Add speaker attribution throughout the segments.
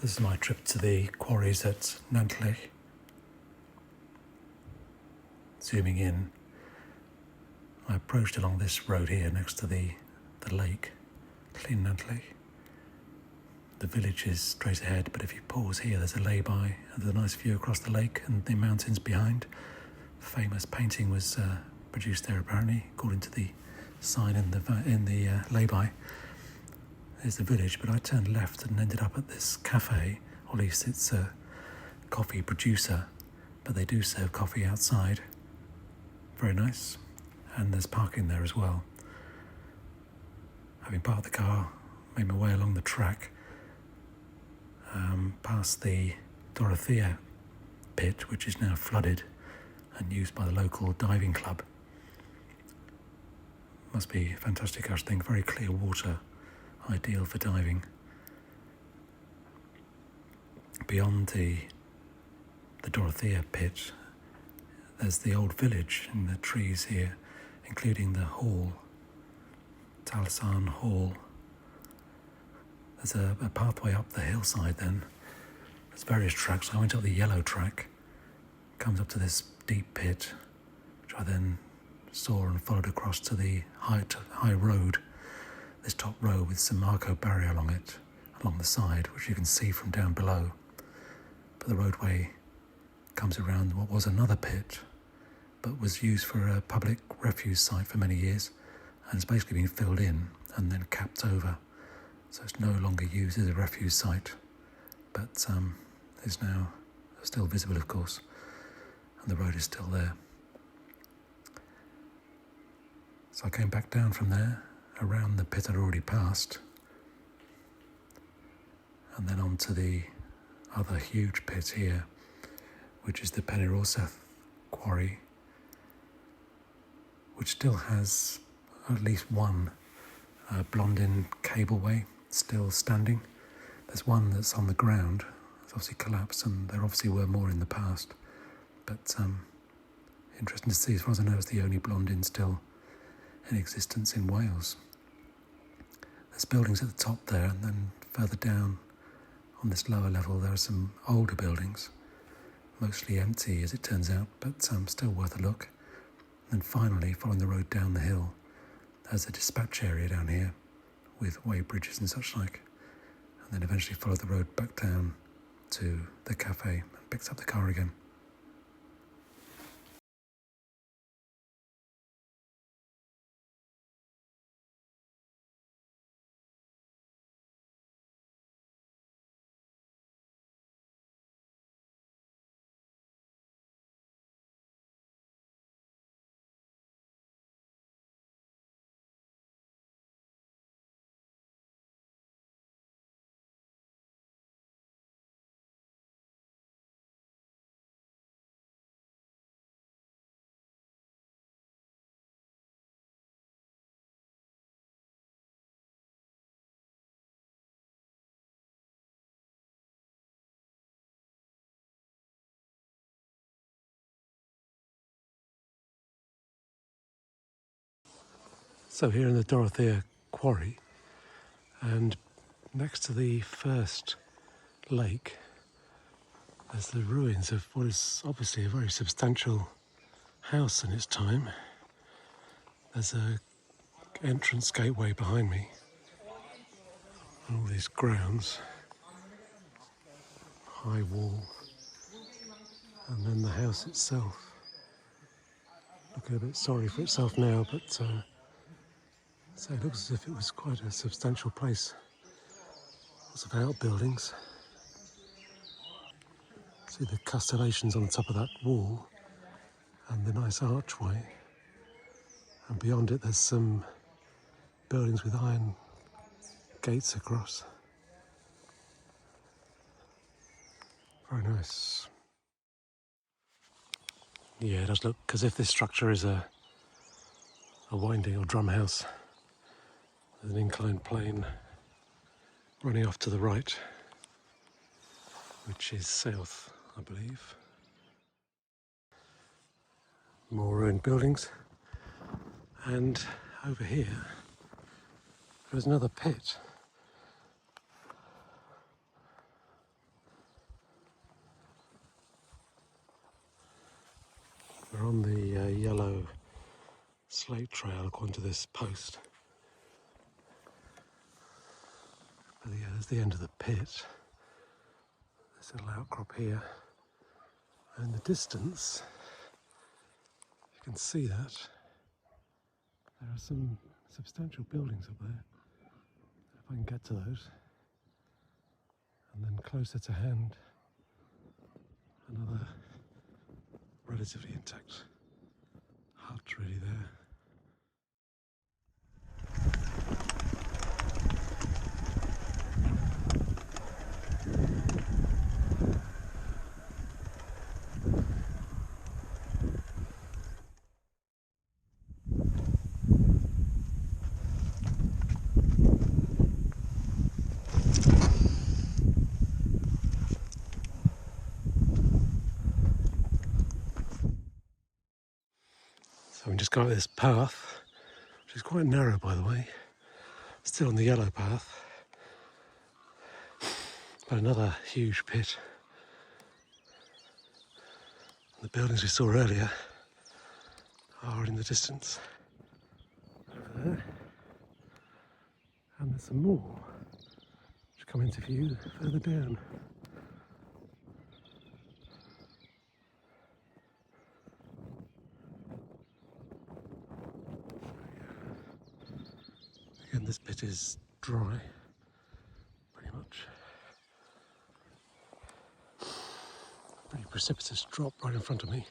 Speaker 1: This is my trip to the quarries at Nantlle. Zooming in, I approached along this road here next to the lake, Nantlle. The village is straight ahead, but if you pause here, there's a lay-by and there's a nice view across the lake and the mountains behind. A famous painting was produced there apparently, according to the sign in the lay-by. There's the village, but I turned left and ended up at this cafe, or at least it's a coffee producer, but they do serve coffee outside. Very nice, and there's parking there as well. Having parked the car, made my way along the track, past the Dorethea pit, which is now flooded and used by the local diving club. Must be fantastic, I should think, very clear water. Ideal for diving. Beyond the Dorethea pit, there's the old village in the trees here, including the hall, Talysarn Hall. There's a pathway up the hillside then. There's various tracks. I went up the yellow track, comes up to this deep pit, which I then saw and followed across to the high road. This top row with some Marco barrier along it, along the side, which you can see from down below. But the roadway comes around what was another pit, but was used for a public refuse site for many years, and it's basically been filled in and then capped over. So it's no longer used as a refuse site, but is now still visible, of course, and the road is still there. So I came back down from there, around the pit I'd already passed, and then on to the other huge pit here, which is the Orsedd Quarry, which still has at least one Blondin cableway still standing. There's one that's on the ground, it's obviously collapsed, and there obviously were more in the past, but interesting to see. As far as I know, it's the only Blondin still in existence in Wales. There's buildings at the top there, and then further down on this lower level there are some older buildings, mostly empty as it turns out, but still worth a look. And finally, following the road down the hill, there's a dispatch area down here with weighbridges and such like, and then eventually follow the road back down to the cafe and picks up the car again. So here in the Dorethea Quarry, and next to the first lake, there's the ruins of what is obviously a very substantial house in its time. There's a entrance gateway behind me, and all these grounds, high wall, and then the house itself. Looking a bit sorry for itself now, but so it looks as if it was quite a substantial place. Lots of outbuildings. See the castellations on the top of that wall and the nice archway. And beyond it there's some buildings with iron gates across. Very nice. Yeah, it does look as if this structure is a winding or drum house. There's an inclined plane running off to the right, which is south, I believe. More ruined buildings. And over here, there's another pit. slate trail according to this post. But yeah, there's the end of the pit. There's a little outcrop here. And in the distance, you can see that there are some substantial buildings up there. If I can get to those. And then closer to hand, another relatively intact hut really there. So we just got this path, which is quite narrow by the way, still on the yellow path, but another huge pit. The buildings we saw earlier are in the distance over there, and there's some more which come into view further down. Again, this bit is dry, pretty much. Pretty precipitous drop right in front of me.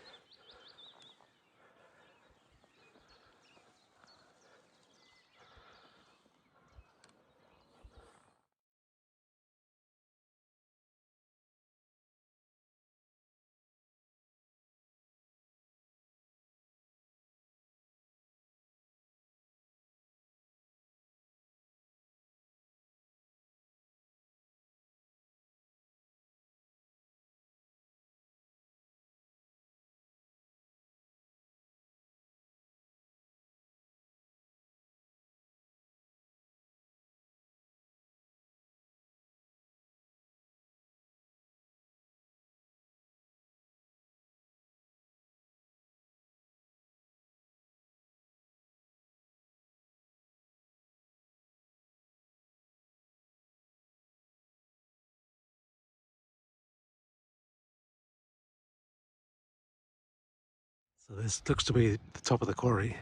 Speaker 1: So this looks to be the top of the quarry.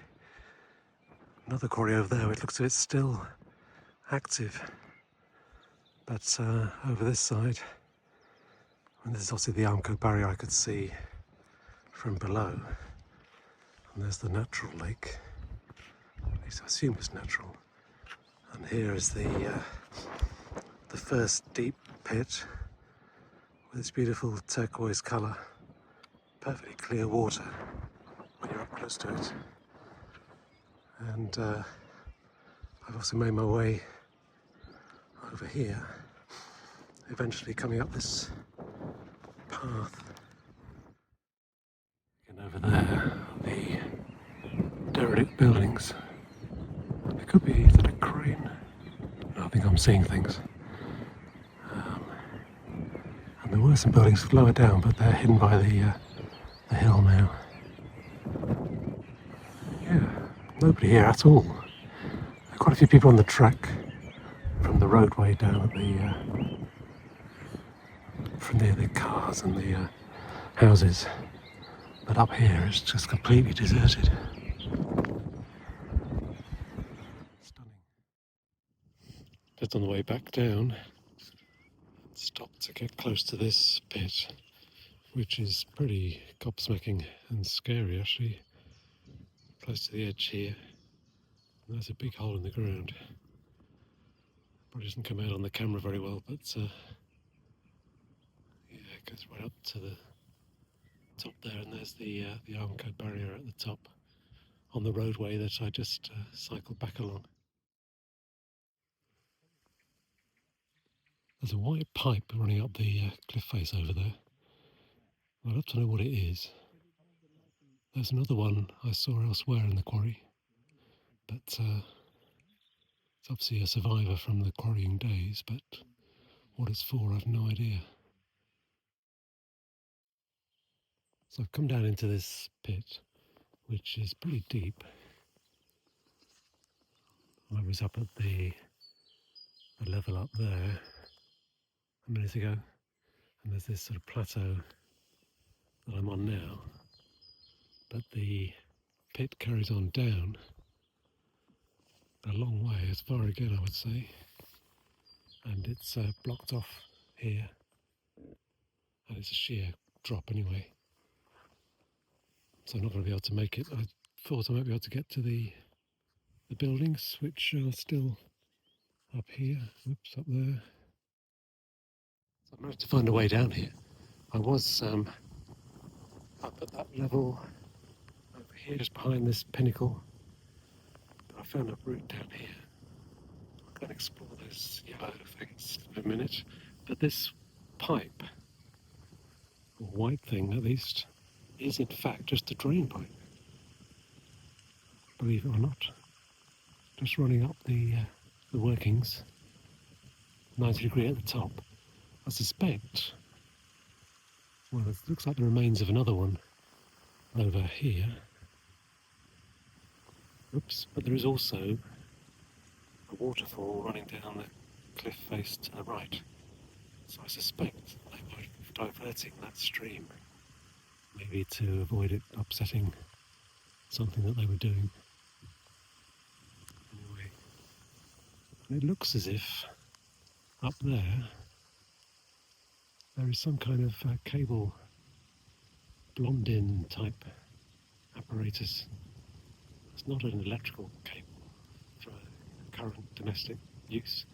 Speaker 1: Another quarry over there, it looks as if it's still active. But over this side, and this is obviously the Llyn barrier I could see from below. And there's the natural lake. At least I assume it's natural. And here is the first deep pit with its beautiful turquoise colour. Perfectly clear water when you're up close to it. And I've also made my way over here, eventually coming up this path. And over there, the derelict buildings. It could be, is that a crane? No, I think I'm seeing things. And there were some buildings lower down, but they're hidden by the hill now. Yeah, nobody here at all. There are quite a few people on the track from the roadway down at from the cars and the houses. But up here it's just completely deserted. Stunning. Just on the way back down, stopped to get close to this pit, which is pretty gobsmacking and scary actually. Close to the edge here. And there's a big hole in the ground. Probably doesn't come out on the camera very well, but yeah, it goes right up to the top there, and there's the Llyn barrier at the top on the roadway that I just cycled back along. There's a white pipe running up the cliff face over there. I'd love to know what it is. There's another one I saw elsewhere in the quarry, but it's obviously a survivor from the quarrying days, but what it's for I've no idea. So I've come down into this pit, which is pretty deep,
Speaker 2: I was up at the level up there a minute ago, and there's this sort of plateau that I'm on now, but the pit carries on down a long way, as far again I would say, and it's blocked off here, and it's a sheer drop anyway, so I'm not going to be able to make it. I thought I might be able to get to the buildings, which are still up here, oops, up there. So I managed to find a way down here. I was up at that level over here, just behind this pinnacle, but I found a route down here. I'm going to explore those yellow things in a minute, but this pipe, or white thing at least, is in fact just a drain pipe, believe it or not. Just running up the workings, 90-degree at the top. I suspect, well, it looks like the remains of another one over here. Oops, but there is also a waterfall running down the cliff face to the right. So I suspect they were diverting that stream, maybe to avoid it upsetting something that they were doing. Anyway, and it looks as if up there is some kind of cable Blondin type apparatus. It's not an electrical cable for current domestic use,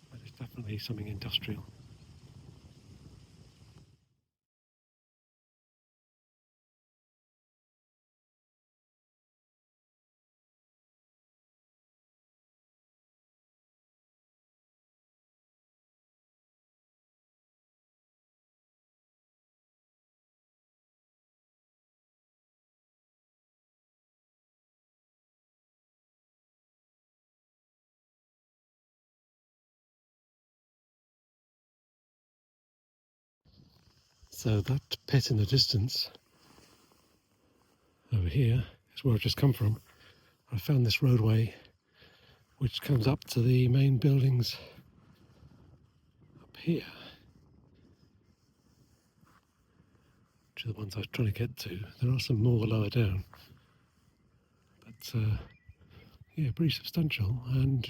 Speaker 2: but it's definitely something industrial. So that pit in the distance over here is where I've just come from. I found this roadway which comes up to the main buildings up here, which are the ones I was trying to get to. There are some more lower down, but yeah, pretty substantial, and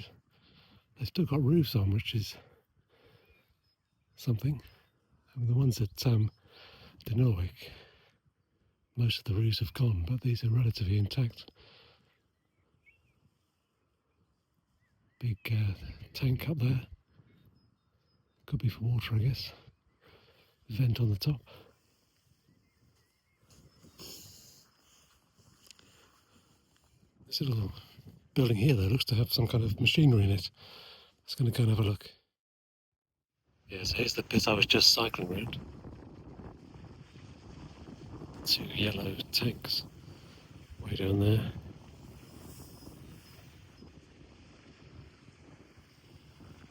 Speaker 2: they've still got roofs on, which is something. I mean, the ones at Nantlle, most of the roofs have gone, but these are relatively intact. Big tank up there, could be for water, I guess. Vent on the top. This little building here, though, looks to have some kind of machinery in it. Let's going to go and have a look. Yeah, so here's the bit I was just cycling around. Two yellow tanks way down there.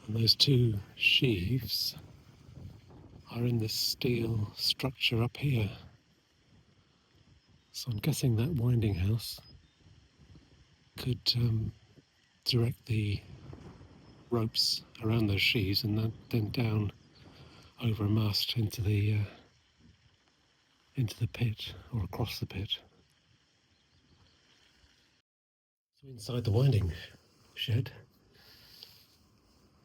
Speaker 2: And those two sheaves are in this steel structure up here. So I'm guessing that winding house could direct the ropes around those sheaves and then down over a mast into the pit, or across the pit. So inside the winding shed,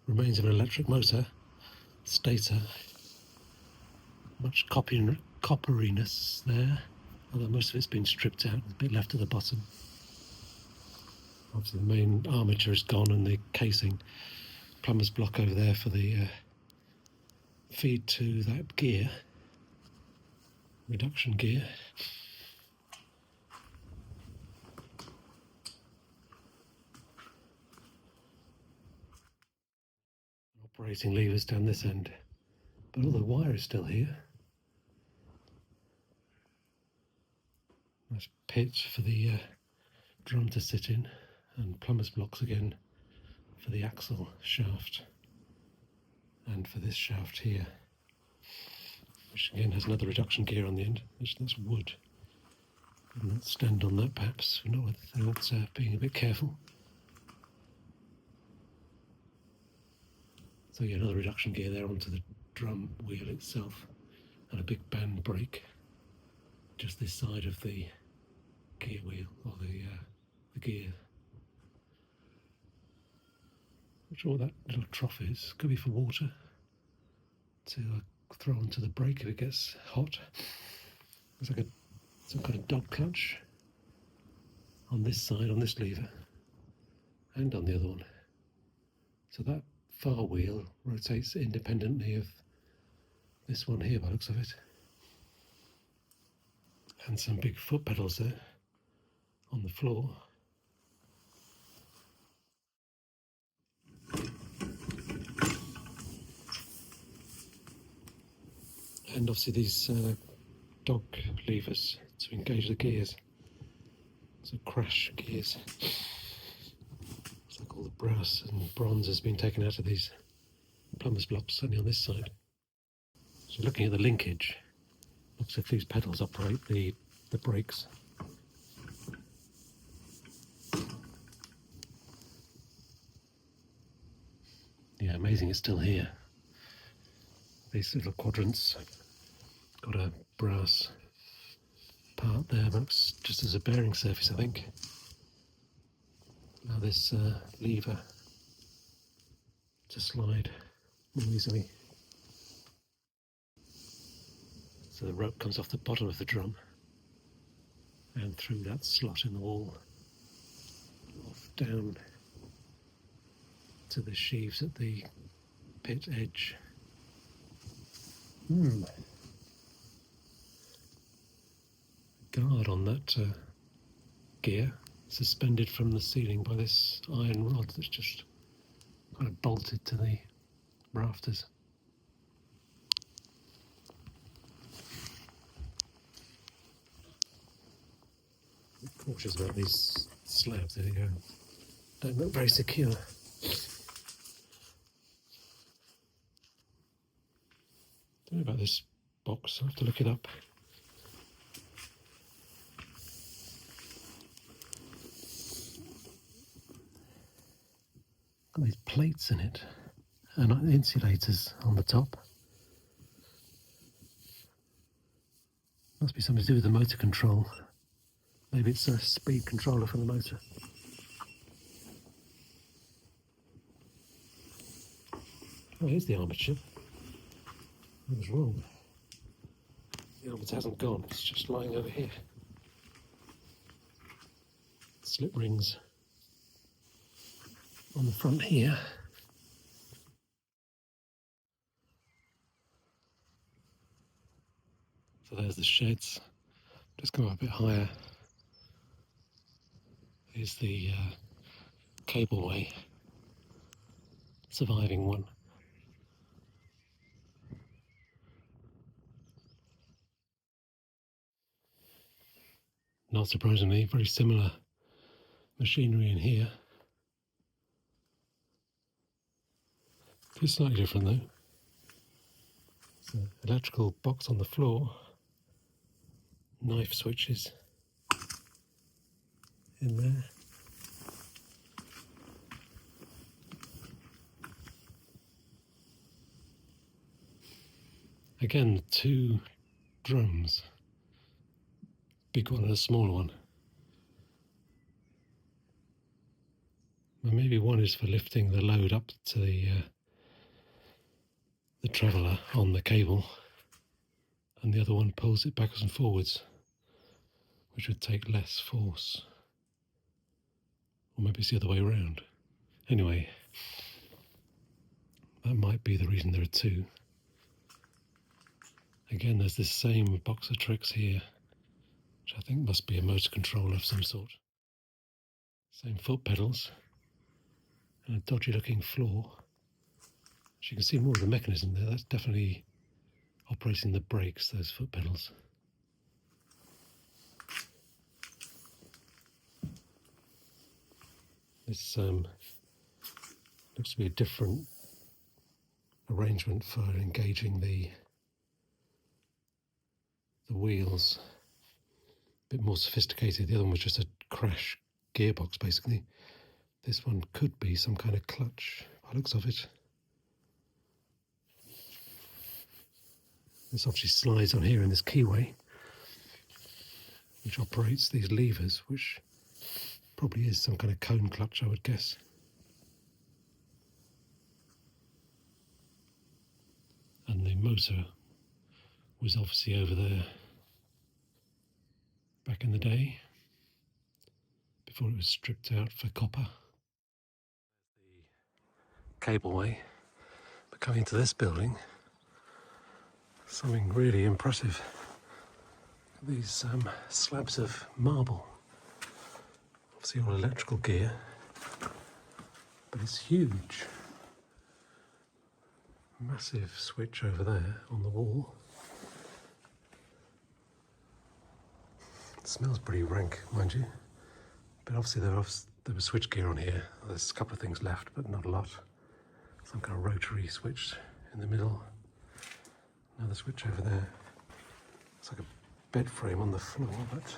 Speaker 2: remains of an electric motor, stator, much copperiness there, although most of it's been stripped out, a bit left at the bottom. Obviously the main armature is gone and the casing, plumber's block over there for the feed to that gear, reduction gear. Operating levers down this end, but all the wire is still here. Nice pit for the drum to sit in, and plumber's blocks again for the axle shaft, and for this shaft here, which again has another reduction gear on the end. That's wood. Wouldn't stand on that perhaps, not without being a bit careful. So yeah, another reduction gear there onto the drum wheel itself, and a big band brake just this side of the gear wheel, or the gear. Not sure what that little trough is. Could be for water to throw onto the brake if it gets hot. It's like some kind of dog clutch on this side, on this lever, and on the other one. So that far wheel rotates independently of this one here by the looks of it. And some big foot pedals there on the floor. And obviously these dog levers to engage the gears. So crash gears. It's like all the brass and bronze has been taken out of these plumber's blocks, certainly on this side. So looking at the linkage, looks like these pedals operate the brakes. Yeah, amazing it's still here. These little quadrants got a brass part there, but looks just as a bearing surface, I think. Now this lever to slide more easily. So the rope comes off the bottom of the drum and through that slot in the wall, off down to the sheaves at the pit edge. Guard on that gear, suspended from the ceiling by this iron rod that's just kind of bolted to the rafters. I'm cautious about these slabs, there you go. Don't look very secure. Don't know about this box, I'll have to look it up. Got these plates in it and insulators on the top. Must be something to do with the motor control. Maybe it's a speed controller for the motor. Oh, here's the armature. I was wrong. The armature hasn't gone, it's just lying over here. Slip rings on the front here. So there's the sheds. Just go up a bit higher. Here's the cableway, surviving one. Not surprisingly, very similar machinery in here. It's slightly different though. It's an electrical box on the floor, knife switches in there. Again, two drums, big one and a small one. Well, maybe one is for lifting the load up to the traveller on the cable, and the other one pulls it backwards and forwards, which would take less force. Or maybe it's the other way around. Anyway, that might be the reason there are two. Again, there's this same box of tricks here, which I think must be a motor controller of some sort. Same foot pedals, and a dodgy looking floor. As you can see more of the mechanism there, that's definitely operating the brakes, those foot pedals. This looks to be a different arrangement for engaging the wheels. A bit more sophisticated. The other one was just a crash gearbox basically. This one could be some kind of clutch by the looks of it. This obviously slides on here in this keyway, which operates these levers, which probably is some kind of cone clutch, I would guess. And the motor was obviously over there back in the day, before it was stripped out for copper. The cableway, but coming to this building, something really impressive. These slabs of marble, obviously all electrical gear, but it's huge. Massive switch over there on the wall. It smells pretty rank, mind you, but obviously there was switch gear on here. There's a couple of things left, but not a lot. Some kind of rotary switch in the middle. Another switch over there. It's like a bed frame on the floor, but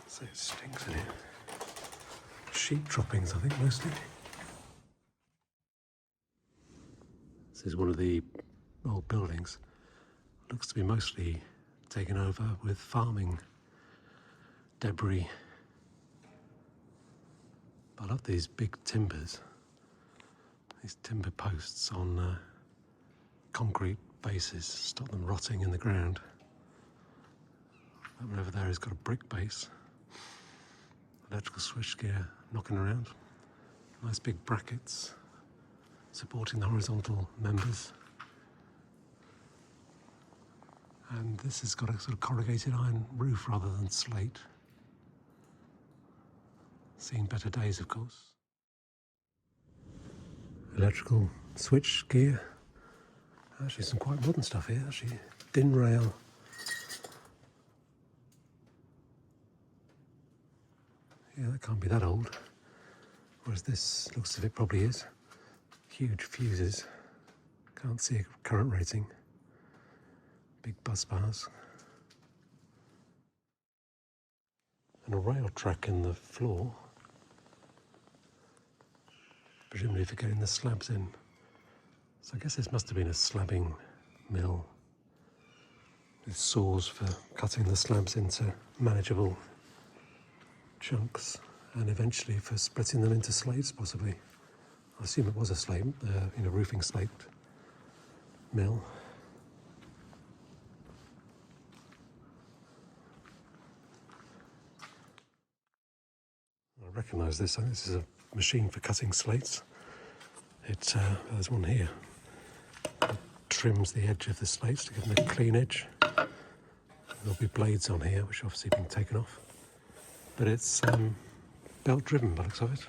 Speaker 2: so it stinks in here. Sheet droppings, I think, mostly. This is one of the old buildings. Looks to be mostly taken over with farming debris. I love these big timbers. These timber posts on concrete bases, stop them rotting in the ground. That one over there has got a brick base. Electrical switchgear knocking around. Nice big brackets supporting the horizontal members. And this has got a sort of corrugated iron roof rather than slate. Seen better days, of course. Electrical switch gear. Actually some quite modern stuff here, actually. DIN rail. Yeah, that can't be that old. Whereas this looks as if it probably is. Huge fuses. Can't see a current rating. Big bus bars. And a rail track in the floor. Presumably for getting the slabs in. So I guess this must have been a slabbing mill with saws for cutting the slabs into manageable chunks and eventually for splitting them into slates, possibly. I assume it was a slate, roofing slate mill. I recognise this. I think this is a machine for cutting slates. There's one here. It trims the edge of the slates to give them a clean edge. There'll be blades on here, which obviously have been taken off. But it's belt driven by the looks of it.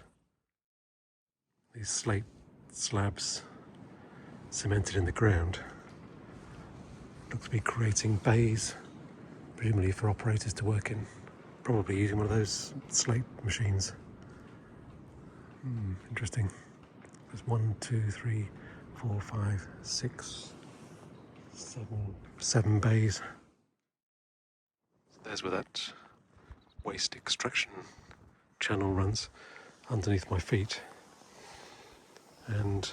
Speaker 2: These slate slabs cemented in the ground look to be creating bays, presumably for operators to work in. Probably using one of those slate machines. Interesting. There's 1, 2, 3, 4, 5, 6, 7 bays. There's where that waste extraction channel runs underneath my feet and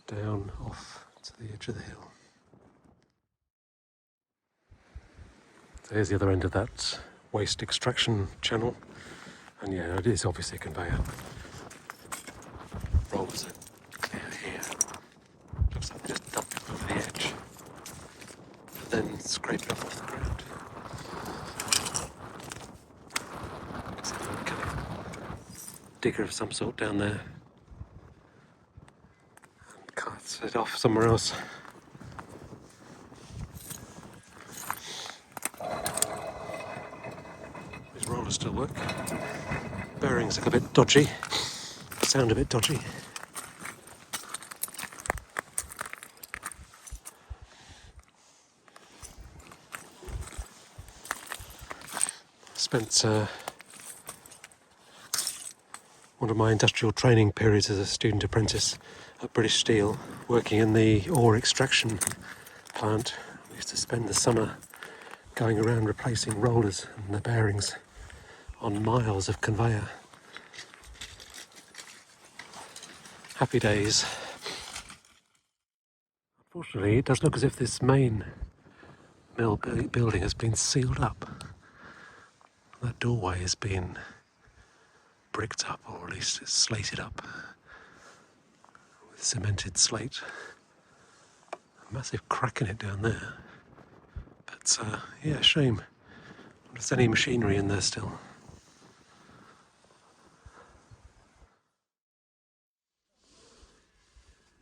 Speaker 2: down off to the edge of the hill. There's the other end of that waste extraction channel, and yeah, it is obviously a conveyor. Rollers are clear here. Looks like they just dump it over the edge and then scrape it off the ground. Looks like a kind of digger of some sort down there and carts it off somewhere else. These rollers still work. Bearings look a bit dodgy, sound a bit dodgy. Spent one of my industrial training periods as a student apprentice at British Steel, working in the ore extraction plant. We used to spend the summer going around replacing rollers and the bearings on miles of conveyor. Happy days. Fortunately, it does look as if this main mill building has been sealed up. That doorway has been bricked up, or at least it's slated up with cemented slate. A massive crack in it down there. But yeah, shame. There's any machinery in there still.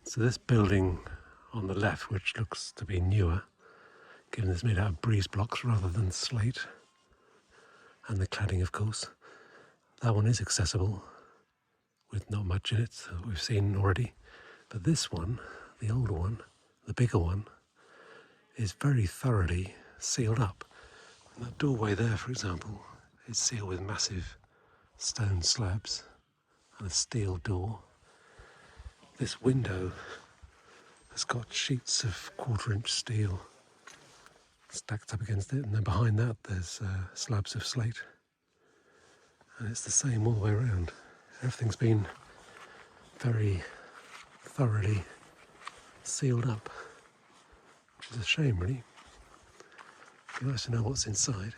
Speaker 2: So this building on the left, which looks to be newer, given it's made out of breeze blocks rather than slate, and the cladding, of course, that one is accessible with not much in it that we've seen already. But this one, the older one, the bigger one, is very thoroughly sealed up. And that doorway there, for example, is sealed with massive stone slabs and a steel door. This window has got sheets of 1/4-inch steel stacked up against it, and then behind that there's slabs of slate. And it's the same all the way around. Everything's been very thoroughly sealed up, which is a shame, really. It'd be nice to know what's inside.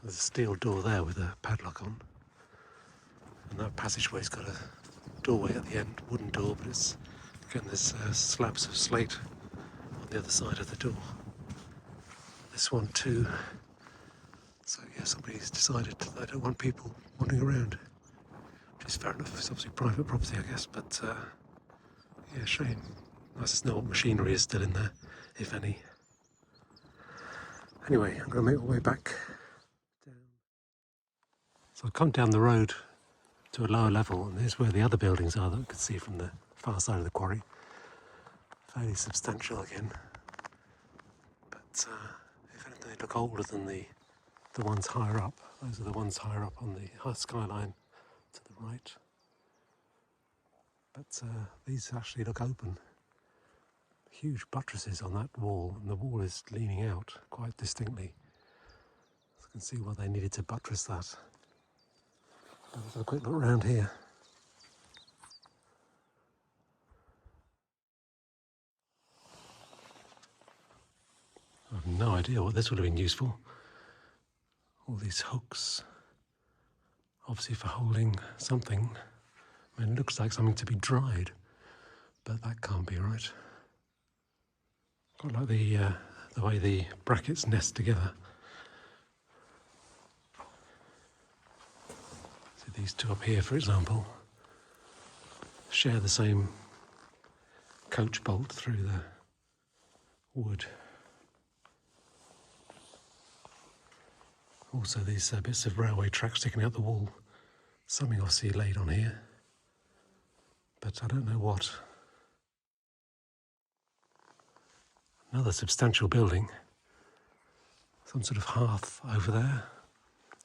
Speaker 2: There's a steel door there with a padlock on, and that passageway's got a doorway at the end, wooden door, but it's, again, there's slabs of slate on the other side of the door. This one too. So yeah, somebody's decided they don't want people wandering around, which is fair enough. It's obviously private property, I guess, but yeah, shame. Nice to know what machinery is still in there, if any. Anyway, I'm going to make my way back down. So I've come down the road to a lower level, and here's where the other buildings are that I could see from the far side of the quarry. Fairly substantial again, but if anything, they look older than the ones higher up. Those are the ones higher up on the skyline to the right. But these actually look open. Huge buttresses on that wall, and the wall is leaning out quite distinctly. So you can see why they needed to buttress that. Let's have a quick look around here. I have no idea what this would have been used for. All these hooks, obviously for holding something. I mean, it looks like something to be dried, but that can't be right. Quite like the way the brackets nest together. So these two up here, for example, share the same coach bolt through the wood. Also these bits of railway track sticking out the wall. Something obviously laid on here, but I don't know what. Another substantial building. Some sort of hearth over there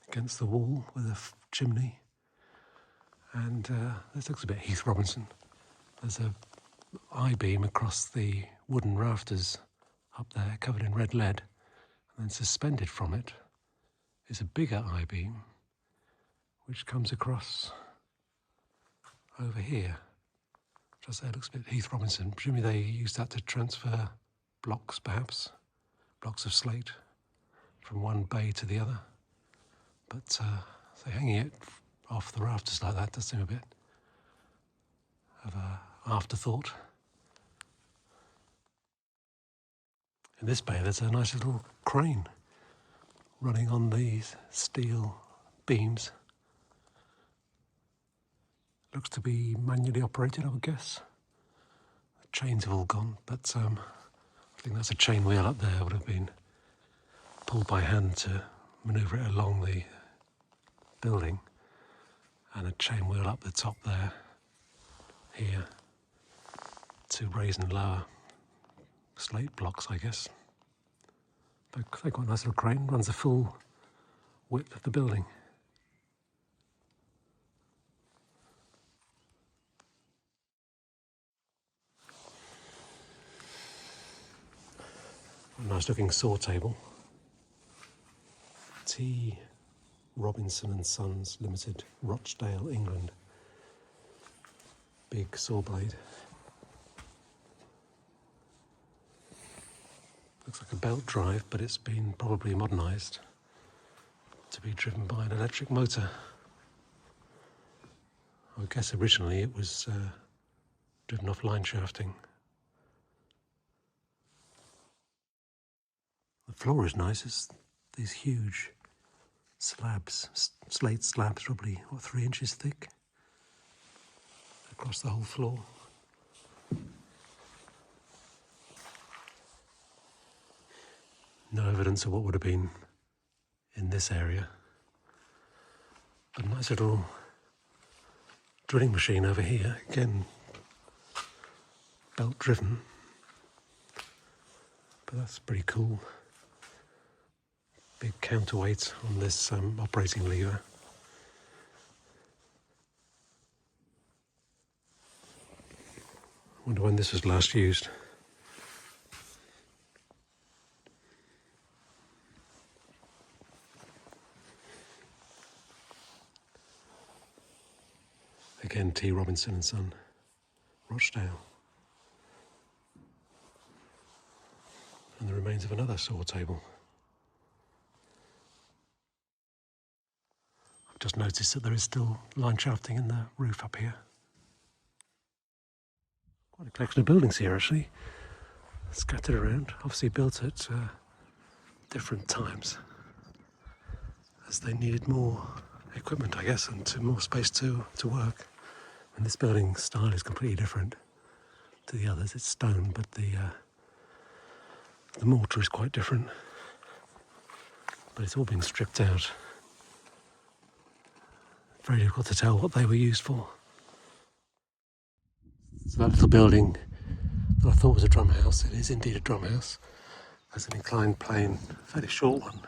Speaker 2: against the wall with a chimney. And this looks a bit Heath Robinson. There's a I-beam across the wooden rafters up there covered in red lead, and then suspended from it is a bigger I-beam which comes across over here. Which I say looks a bit Heath Robinson. Presumably they used that to transfer blocks, perhaps, blocks of slate from one bay to the other. But so hanging it off the rafters like that does seem a bit of an afterthought. In this bay there's a nice little crane running on these steel beams. Looks to be manually operated, I would guess. The chains have all gone, but I think that's a chain wheel up there, would have been pulled by hand to manoeuvre it along the building, and a chain wheel up the top there, here, to raise and lower slate blocks, I guess. But they've got a nice little crane, runs the full width of the building. A nice looking saw table. T. Robinson and Sons Limited, Rochdale, England. big saw blade. Looks like a belt drive, but it's been probably modernised to be driven by an electric motor. I guess originally it was driven off line shafting. The floor is nice. It's these huge slabs, slate slabs, probably, 3 inches thick across the whole floor. No evidence of what would have been in this area. But a nice little drilling machine over here, again belt driven, but that's pretty cool. Big counterweight on this operating lever. Wonder when this was last used. Again, T. Robinson and Son, Rochdale. And the remains of another saw table. I've just noticed that there is still line shafting in the roof up here. Quite a collection of buildings here, actually, scattered around, obviously built at different times, as they needed more equipment, I guess, and more space to work. And this building style is completely different to the others. It's stone, but the mortar is quite different. But it's all been stripped out. Very difficult to tell what they were used for. So that little building that I thought was a drum house, it is indeed a drum house. There's an inclined plane, a fairly short one,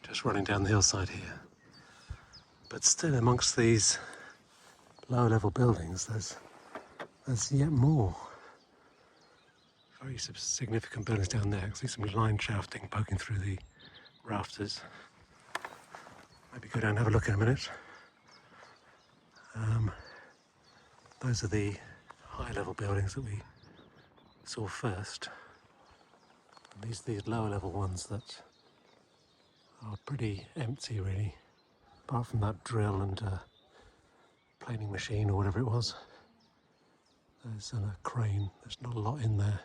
Speaker 2: just running down the hillside here. But still, amongst these lower level buildings, there's yet more very significant buildings down there. I see some line shafting poking through the rafters. Maybe go down and have a look in a minute. Those are the high level buildings that we saw first. And these lower level ones that are pretty empty, really, apart from that drill and planing machine or whatever it was. There's a crane. There's not a lot in there.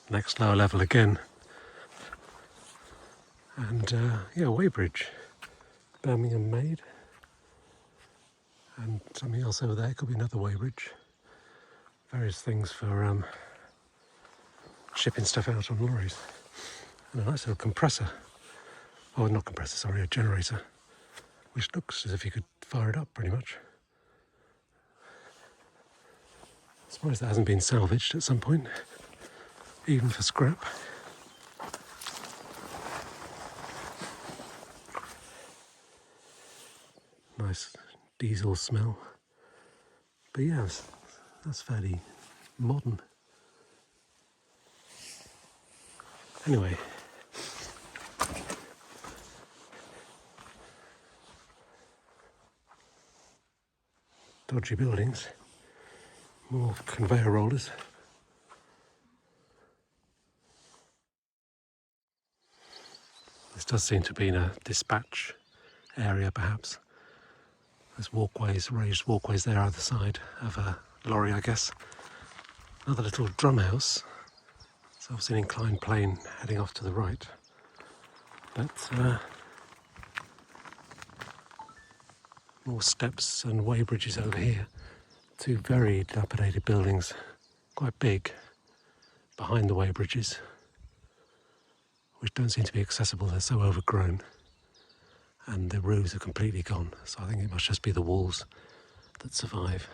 Speaker 2: Next lower level again. And Weybridge, Birmingham made. And something else over there, could be another Weybridge. Various things for shipping stuff out on lorries. And a nice little compressor. Oh, not compressor, sorry, a generator. Which looks as if you could fire it up pretty much. I'm surprised that hasn't been salvaged at some point, even for scrap. Nice diesel smell. But yeah, that's fairly modern. Anyway. Dodgy buildings. More conveyor rollers. This does seem to be in a dispatch area, perhaps. There's walkways, raised walkways there either side of a lorry, I guess. Another little drum house. It's obviously an inclined plane heading off to the right. But more steps and way bridges over here. Two very dilapidated buildings, quite big, behind the way bridges, which don't seem to be accessible. They're so overgrown. And the roofs are completely gone. So I think it must just be the walls that survive.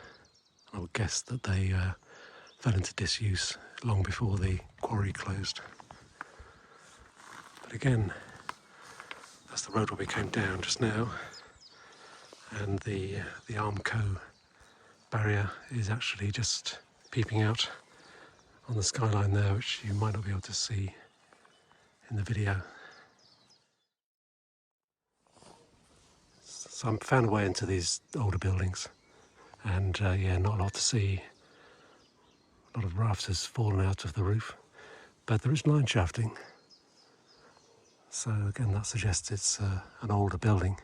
Speaker 2: I would guess that they fell into disuse long before the quarry closed. But again, that's the road where we came down just now, and the Armco barrier is actually just peeping out on the skyline there, which you might not be able to see in the video. So I found a way into these older buildings, and yeah, not a lot to see. A lot of rafters fallen out of the roof, but there is line shafting. So again, that suggests it's an older building.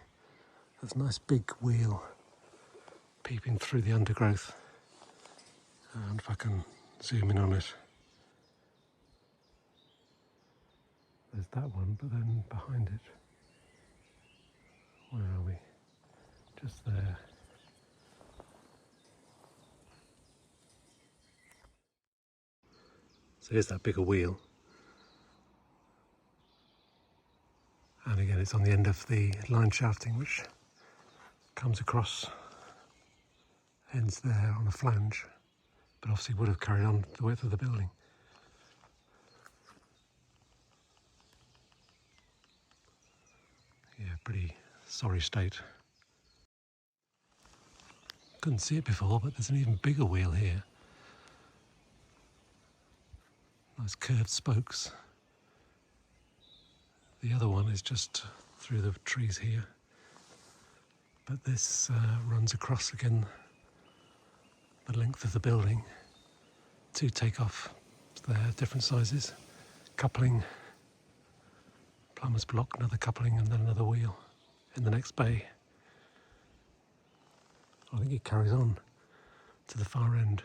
Speaker 2: There's a nice big wheel peeping through the undergrowth. And if I can zoom in on it, there's that one, but then behind it, where are we? Just there. So here's that bigger wheel. And again, it's on the end of the line shafting, which comes across, ends there on a flange, but obviously would have carried on the width of the building. Yeah, pretty sorry state. Couldn't see it before, but there's an even bigger wheel here. Nice curved spokes. The other one is just through the trees here. But this runs across again the length of the building. Two takeoff there, different sizes. Coupling, plumber's block, another coupling, and then another wheel in the next bay. I think it carries on to the far end.